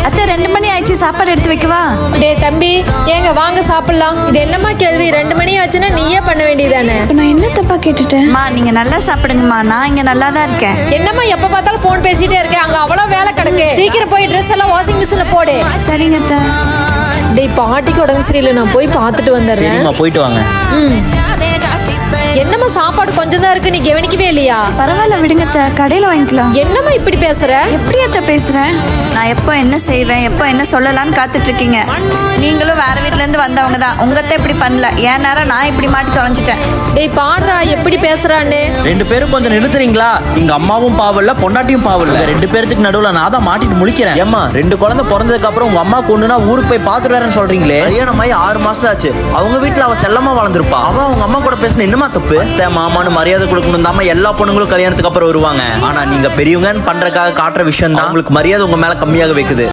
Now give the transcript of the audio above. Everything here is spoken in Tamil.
அத்தை 2 மணி ஆயிடுச்சு, சாப்பாடு எடுத்து வைக்கவா? டே தம்பி, ஏங்க வாங்க சாப்பிடலாம். இது என்னம்மா கேள்வி? 2 மணி ஆச்சுன்னா நீயே பண்ண வேண்டியதானே? நான் என்ன தப்பா கேட்டுட்டேன்? நீங்க நல்லா சாப்பிடுங்கம்மா, நான் இங்க நல்லா தான் இருக்கேன். என்னம்மா எப்ப பார்த்தாலும் போன் பேசிட்டே இருக்க? அங்க அவ்வளவு வேலை கிடக்கு. சீக்கிரம் போய் ட்ரெஸ் எல்லாம் வாஷிங் மிஷின்ல போடு. சரிங்க அத்தை. டேய் பாட்டிக்கு உடம்பு சரியில்லை, நான் போய் பார்த்துட்டு வந்துடுறேன். சரிம்மா, போயிட்டு வாங்க. என்னம்மா சாப்பாடு கொஞ்சம் தான் இருக்கு, நீ கவனிக்கவே இல்லையா? பரவாயில்ல விடுங்க அத்தை, கடையில வாங்கிக்கலாம். என்னம்மா இப்படி பேசுற? எப்படி அத்தை பேசுறேன்? நான் எப்போ என்ன செய்வேன், எப்போ என்ன சொல்லலாம்னு காத்துட்டு இருக்கீங்க. நீங்களும் வேற வீட்ல இருந்து வந்தவங்க தான். உங்க அத்தை இப்படி பண்ணல, ஏன் நேரம் நான் இப்படி மாட்டி தொலைஞ்சிட்டேன். டேய் பாடுறா எப்படி பேசுறான்னு. 2 பேரும் கொஞ்சம் நிறுத்துறீங்களா? எங்க அம்மாவும் பாவல்ல, பொண்டாட்டியும் பாவல்ல. 2 பேருக்கு நடுவுல நான் தான் மாட்டிட்டு முழிக்கிறேன். ஏம்மா 2 குழந்தை பிறந்ததுக்கு அப்புறம் உங்க அம்மா கொண்டுனா ஊருக்கு போய் பாத்துட்டு வரேன்னு சொல்றீங்களே? கல்யாணம் ஆகி 6 மாசம் ஆச்சு. அவங்க வீட்டுல அவ செல்லமா வளர்ந்துருப்பா. அவ அவங்க அம்மா கூட பேசின என்னமா தப்பு? மாமான்னு மரியாதை கொடுக்கணும் தாம எல்லா பொண்ணுங்களும் கல்யாணத்துக்கு அப்புறம் வருவாங்க. ஆனா நீங்க பெரியவங்கன்னு பண்றதுக்காக காட்டுற விஷயம் தான் உங்களுக்கு மரியாதை உங்க மேல கம்மியாக வைக்குது.